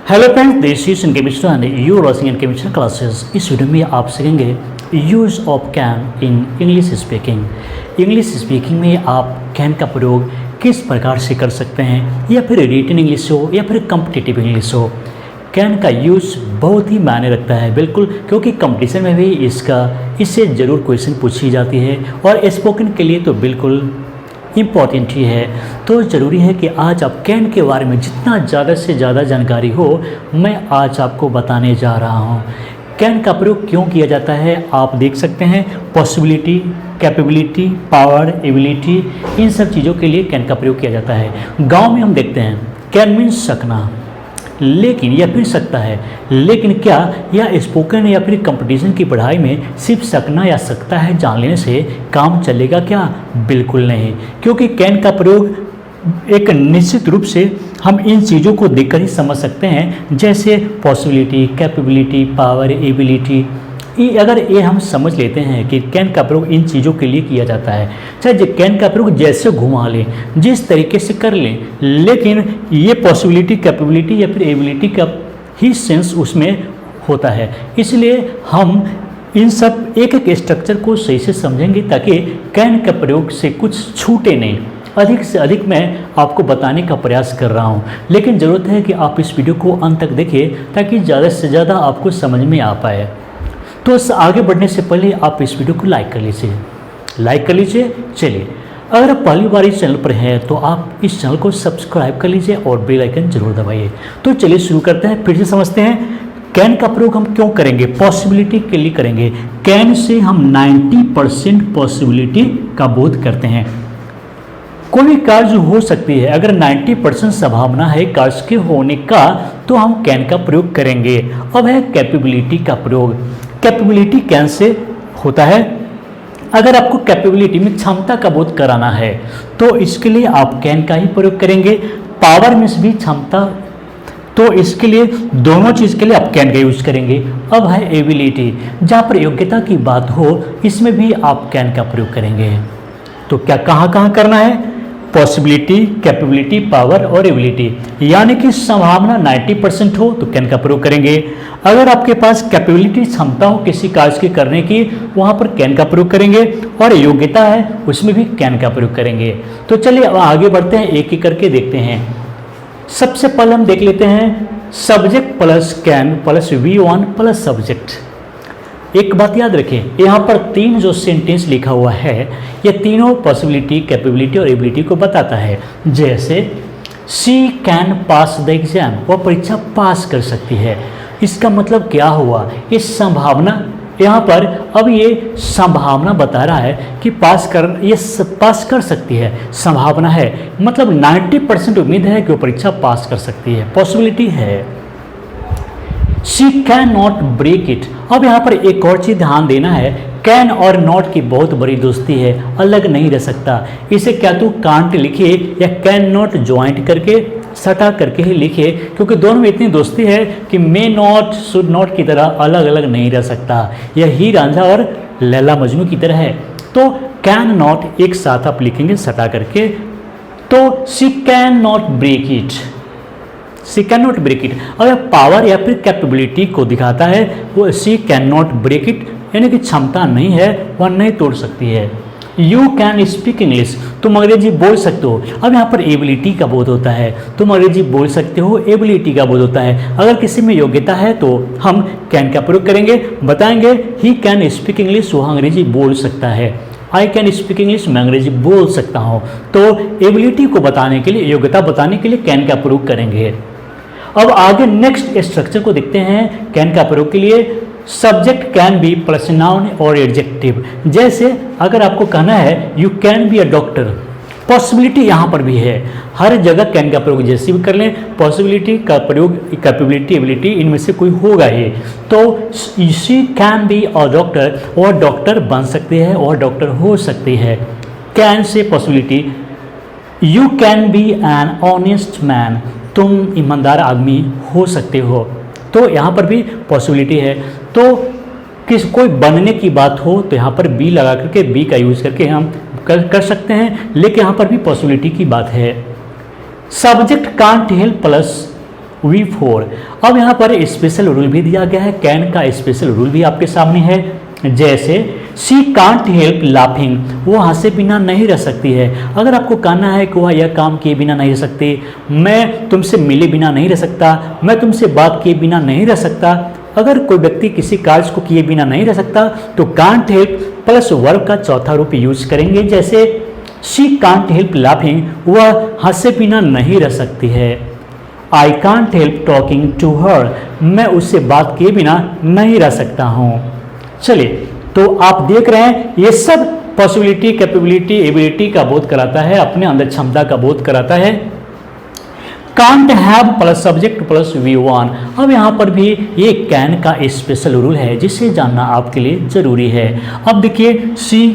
Hello friends, this is इनके Mishra and you are watching इनके Mishra classes. इस वीडियो में आप सीखेंगे use of can in English speaking. English speaking में आप कैन का प्रयोग किस प्रकार से कर सकते हैं, या फिर रिटन इंग्लिश हो या फिर कॉम्पिटिटिव इंग्लिश हो। कैन का यूज़ बहुत ही मायने रखता है, बिल्कुल, क्योंकि कंपटीशन में भी इससे ज़रूर क्वेश्चन पूछी जाती है और स्पोकन के लिए तो बिल्कुल इम्पॉर्टेंट ही है। तो ज़रूरी है कि आज आप कैन के बारे में जितना ज़्यादा से ज़्यादा जानकारी हो, मैं आज आपको बताने जा रहा हूँ। कैन का प्रयोग क्यों किया जाता है आप देख सकते हैं। पॉसिबिलिटी, कैपेबिलिटी, पावर, एबिलिटी, इन सब चीज़ों के लिए कैन का प्रयोग किया जाता है। गांव में हम देखते हैं कैन मीन्स सकना, लेकिन यह फिर सकता है, लेकिन क्या यह स्पोकन या फिर कंपटीशन की पढ़ाई में सिर्फ सकना या सकता है जान लेने से काम चलेगा क्या? बिल्कुल नहीं, क्योंकि कैन का प्रयोग एक निश्चित रूप से हम इन चीज़ों को देखकर ही समझ सकते हैं, जैसे पॉसिबिलिटी, कैपेबिलिटी, पावर, एबिलिटी। अगर ये हम समझ लेते हैं कि कैन का प्रयोग इन चीज़ों के लिए किया जाता है, चाहे कैन का प्रयोग जैसे घुमा लें, जिस तरीके से कर लें, लेकिन ये पॉसिबिलिटी, कैपेबिलिटी या फिर एबिलिटी का ही सेंस उसमें होता है। इसलिए हम इन सब एक एक स्ट्रक्चर को सही से समझेंगे ताकि कैन का प्रयोग से कुछ छूटे नहीं। अधिक से अधिक मैं आपको बताने का प्रयास कर रहा हूँ, लेकिन ज़रूरत है कि आप इस वीडियो को अंत तक देखें ताकि ज़्यादा से ज़्यादा आपको समझ में आ पाए। तो आगे बढ़ने से पहले आप इस वीडियो को लाइक कर लीजिए। चलिए, अगर आप पहली बार इस चैनल पर हैं तो आप इस चैनल को सब्सक्राइब कर लीजिए और बेल आइकन जरूर दबाइए। तो चलिए शुरू करते हैं, फिर से समझते हैं कैन का प्रयोग हम क्यों करेंगे। पॉसिबिलिटी के लिए करेंगे। कैन से हम 90% पॉसिबिलिटी का बोध करते हैं। कोई भी कार्य हो सकती है, अगर 90% संभावना है कार्य के होने का, तो हम कैन का प्रयोग करेंगे। अब है कैपेबिलिटी का प्रयोग। कैपेबिलिटी कैन से होता है। अगर आपको कैपेबिलिटी में क्षमता का बोध कराना है तो इसके लिए आप कैन का ही प्रयोग करेंगे। पावर में भी क्षमता, तो इसके लिए दोनों चीज़ के लिए आप कैन का यूज करेंगे। अब है एबिलिटी, जहाँ पर योग्यता की बात हो, इसमें भी आप कैन का प्रयोग करेंगे। तो क्या कहाँ कहाँ करना है? पॉसिबिलिटी, कैपेबिलिटी, पावर और एबिलिटी, यानी कि संभावना 90% हो तो कैन का प्रयोग करेंगे। अगर आपके पास कैपेबिलिटी, क्षमता हो किसी कार्य के करने की, वहाँ पर कैन का प्रयोग करेंगे, और योग्यता है उसमें भी कैन का प्रयोग करेंगे। तो चलिए अब आगे बढ़ते हैं, एक एक करके देखते हैं। सबसे पहले हम देख लेते हैं subject plus can plus V1 plus subject. एक बात याद रखें, यहाँ पर तीन जो सेंटेंस लिखा हुआ है, ये तीनों पॉसिबिलिटी, कैपेबिलिटी और एबिलिटी को बताता है। जैसे she can pass the exam, वह परीक्षा पास कर सकती है। इसका मतलब क्या हुआ? ये संभावना, यहाँ पर अब ये संभावना बता रहा है कि पास कर सकती है, संभावना है, मतलब 90% उम्मीद है कि वो परीक्षा पास कर सकती है, पॉसिबिलिटी है। She can not break it. अब यहाँ पर एक और चीज़ ध्यान देना है, कैन और नॉट की बहुत बड़ी दोस्ती है, अलग नहीं रह सकता। इसे क्या तो कांट लिखिए या कैन नॉट ज्वाइंट करके, सटा करके ही लिखिए, क्योंकि दोनों में इतनी दोस्ती है कि मे नॉट, शुड नॉट की तरह अलग अलग नहीं रह सकता। यह हीर रांझा और लैला मजनू की तरह है। तो कैन नॉट एक साथ आप लिखेंगे सटा करके, तो she can not break it, she can not break it. अगर पावर या फिर कैपेबिलिटी को दिखाता है, वो she can not break it, यानी कि क्षमता नहीं है, वह नहीं तोड़ सकती है। यू कैन स्पीक इंग्लिश, तुम अंग्रेजी बोल सकते हो। अब यहाँ पर एबिलिटी का बोध होता है, तुम अंग्रेजी बोल सकते हो, एबिलिटी का बोध होता है। अगर किसी में योग्यता है तो हम कैन का प्रयोग करेंगे, बताएंगे ही कैन स्पीक इंग्लिश, वह अंग्रेजी बोल सकता है। आई कैन स्पीक इंग्लिश, मैं अंग्रेजी बोल सकता हूँ। तो एबिलिटी को बताने के लिए, योग्यता बताने के लिए कैन का प्रयोग करेंगे। अब आगे नेक्स्ट स्ट्रक्चर को देखते हैं कैन का प्रयोग के लिए। Subject can be plus noun और एडजेक्टिव। जैसे अगर आपको कहना है you can be a doctor, possibility यहाँ पर भी है। हर जगह कैन का प्रयोग जैसे भी कर लें, पॉसिबिलिटी का प्रयोग, कैपेबिलिटी, एबिलिटी, इनमें से कोई होगा ही। तो she can be a doctor, और डॉक्टर बन सकती है और डॉक्टर हो सकती है। Can say possibility, you can B an honest man, तुम ईमानदार आदमी हो सकते हो। तो यहाँ पर भी पॉसिबिलिटी है। तो कोई बनने की बात हो तो यहाँ पर बी लगा करके, बी का यूज करके हम कर सकते हैं, लेकिन यहाँ पर भी पॉसिबिलिटी की बात है। Subject can't help plus V4। अब यहाँ पर स्पेशल रूल भी दिया गया है, कैन का स्पेशल रूल भी आपके सामने है। जैसे शी कांट हेल्प लाफिंग, वो हंसे बिना नहीं रह सकती है। अगर आपको कहना है कि वह यह काम किए बिना नहीं रह सकती, मैं तुमसे मिले बिना नहीं रह सकता, मैं तुमसे बात किए बिना नहीं रह सकता। अगर कोई व्यक्ति किसी कार्य को किए बिना नहीं रह सकता तो कांट हेल्प प्लस वर्ब का चौथा रूप यूज करेंगे। जैसे शी कांट हेल्प लाफिंग, वह हंसे बिना नहीं रह सकती है। I can't help talking to her, मैं उससे बात किए बिना नहीं रह सकता हूँ। चलिए, तो आप देख रहे हैं ये सब पॉसिबिलिटी, कैपेबिलिटी, एबिलिटी का बोध कराता है, अपने अंदर क्षमता का बोध कराता है। Can't have plus subject plus V1। अब यहाँ पर भी ये कैन का स्पेशल रूल है जिसे जानना आपके लिए जरूरी है। अब देखिए, सी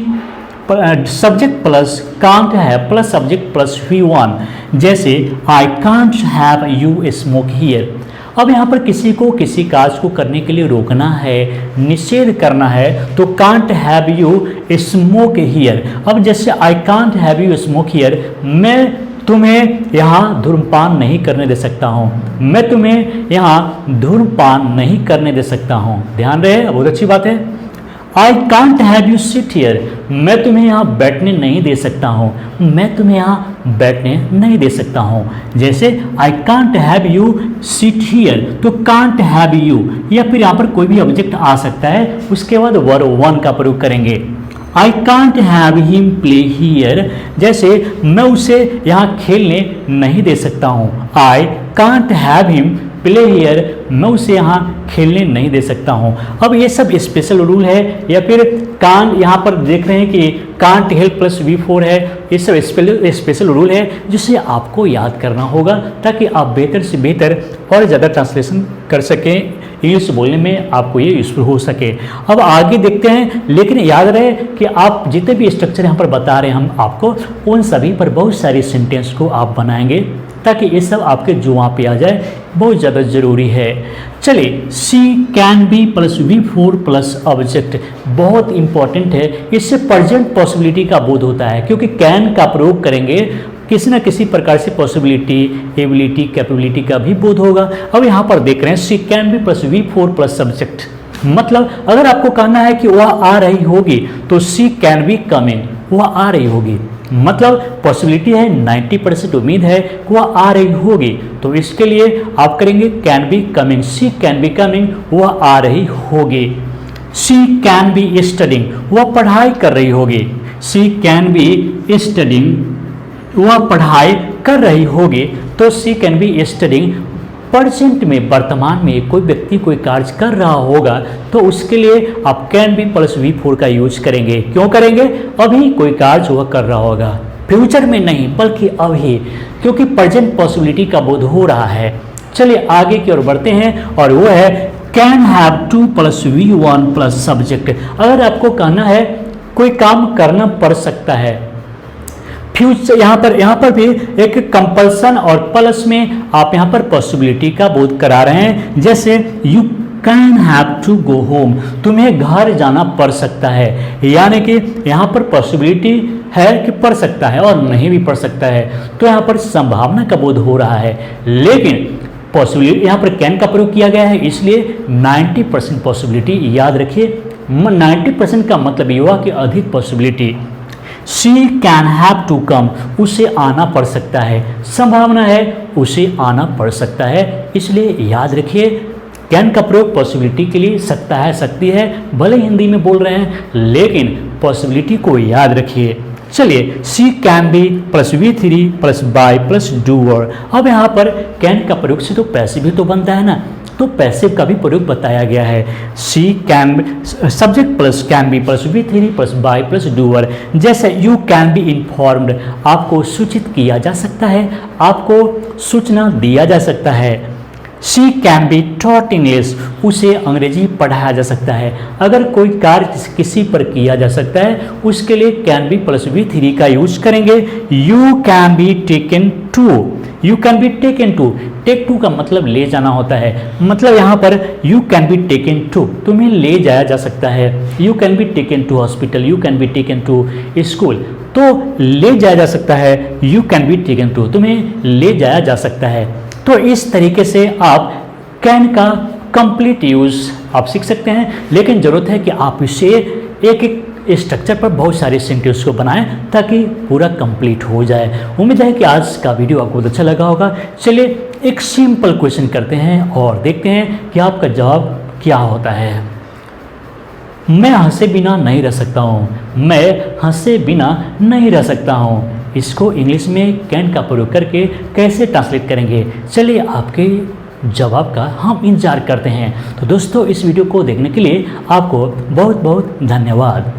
सब्जेक्ट प्लस कांट है प्लस सब्जेक्ट प्लस V1। जैसे I can't have you smoke here. अब यहाँ पर किसी को किसी कार्य को करने के लिए रोकना है, निषेध करना है, तो can't have you smoke here. अब जैसे I can't have you smoke here, मैं तुम्हें यहाँ धूम्रपान नहीं करने दे सकता हूँ, मैं तुम्हें यहाँ धूम्रपान नहीं करने दे सकता हूँ। ध्यान रहे, बहुत अच्छी बात है। I can't have you sit here, मैं तुम्हें यहाँ बैठने नहीं दे सकता हूँ, मैं तुम्हें यहाँ बैठने नहीं दे सकता हूँ। जैसे I can't have you sit here, तो कांट हैव यू, या फिर यहाँ पर कोई भी ऑब्जेक्ट आ सकता है, उसके बाद वर्ब वन का प्रयोग करेंगे। I can't have him play here, जैसे मैं उसे यहाँ खेलने नहीं दे सकता हूँ। I can't have him play here, मैं उसे यहाँ खेलने नहीं दे सकता हूँ। अब ये सब स्पेशल रूल है, या फिर कान, यहाँ पर देख रहे हैं कि कांट हेल्प प्लस V4 है, ये सब स्पेशल रूल है जिसे आपको याद करना होगा ताकि आप बेहतर से बेहतर और ज़्यादा ट्रांसलेशन कर सकें, इंग्लिश बोलने में आपको ये यूजफुल हो सके। अब आगे देखते हैं, लेकिन याद रहे कि आप जितने भी स्ट्रक्चर यहाँ पर बता रहे हैं हम आपको, उन सभी पर बहुत सारी सेंटेंस को आप बनाएंगे ताकि ये सब आपके जुआ पे आ जाए, बहुत ज़्यादा ज़रूरी है। चलिए, C can be plus V4 plus object बहुत इंपॉर्टेंट है, इससे प्रेजेंट पॉसिबिलिटी का बोध होता है, क्योंकि कैन का प्रयोग करेंगे किसी न किसी प्रकार से पॉसिबिलिटी, एबिलिटी, कैपेबिलिटी का भी बोध होगा। अब यहाँ पर देख रहे हैं C can be plus V4 plus subject, मतलब अगर आपको कहना है कि वह आ रही होगी तो सी कैन बी कमिंग, वह आ रही होगी, मतलब पॉसिबिलिटी है 90% उम्मीद है कि वह आ रही होगी, तो इसके लिए आप करेंगे can be coming, she can be coming, वह आ रही होगी। सी कैन बी स्टडिंग, वह पढ़ाई कर रही होगी, सी कैन बी स्टडिंग, वह पढ़ाई कर रही होगी, तो सी कैन बी स्टडिंग। प्रेजेंट में, वर्तमान में कोई व्यक्ति कोई कार्य कर रहा होगा तो उसके लिए आप कैन बी प्लस V4 का यूज करेंगे। क्यों करेंगे? अभी कोई कार्य वह कर रहा होगा, फ्यूचर में नहीं बल्कि अभी, क्योंकि प्रेजेंट पॉसिबिलिटी का बोध हो रहा है। चलिए आगे की ओर बढ़ते हैं, और वो है can have two plus V1 plus subject. अगर आपको कहना है कोई काम करना पड़ सकता है, फ्यूचर, यहाँ पर भी एक कंपल्सन और प्लस में आप यहाँ पर पॉसिबिलिटी का बोध करा रहे हैं। जैसे you can have to go home, तुम्हें घर जाना पड़ सकता है, यानी कि यहाँ पर पॉसिबिलिटी है कि पढ़ सकता है और नहीं भी पढ़ सकता है, तो यहाँ पर संभावना का बोध हो रहा है। लेकिन पॉसिबिलिटी यहाँ पर कैन का प्रयोग किया गया है, इसलिए 90% पॉसिबिलिटी याद रखिए। 90% का मतलब ये हुआ कि अधिक possibility. She can have to come, उसे आना पड़ सकता है, संभावना है उसे आना पड़ सकता है, इसलिए याद रखिए कैन का प्रयोग पॉसिबिलिटी के लिए सकता है, सकती है, भले हिंदी में बोल रहे हैं लेकिन पॉसिबिलिटी को याद रखिए। चलिए, C can be plus V3 plus by plus doer. अब यहाँ पर कैन का प्रयोग से तो पैसिव भी तो बनता है ना, तो पैसिव का भी प्रयोग बताया गया है। C can subject plus can be plus V3 plus by plus doer. जैसे यू कैन बी इन्फॉर्म्ड, आपको सूचित किया जा सकता है, आपको सूचना दिया जा सकता है। She can be taught English, उसे अंग्रेजी पढ़ाया जा सकता है। अगर कोई कार्य किसी पर किया जा सकता है उसके लिए कैन बी प्लस V3 का यूज करेंगे। You can be taken to, you can be taken to, take to का मतलब ले जाना होता है, मतलब यहाँ पर you can be taken to, तुम्हें ले जाया जा सकता है। You can be taken to hospital, you can be taken to school, तो ले जाया जा सकता है। You can be taken to, तुम्हें ले जाया जा सकता है। तो इस तरीके से आप कैन का कंप्लीट यूज़ आप सीख सकते हैं, लेकिन ज़रूरत है कि आप इसे एक एक स्ट्रक्चर पर बहुत सारे सेंटेंस को बनाएं ताकि पूरा कंप्लीट हो जाए। उम्मीद है कि आज का वीडियो आपको बहुत अच्छा लगा होगा। चलिए एक सिंपल क्वेश्चन करते हैं और देखते हैं कि आपका जवाब क्या होता है। मैं हंसे बिना नहीं रह सकता हूँ, मैं हंसे बिना नहीं रह सकता हूँ। इसको इंग्लिश में कैन का प्रयोग करके कैसे ट्रांसलेट करेंगे, चलिए आपके जवाब का हम इंतजार करते हैं। तो दोस्तों, इस वीडियो को देखने के लिए आपको बहुत बहुत धन्यवाद।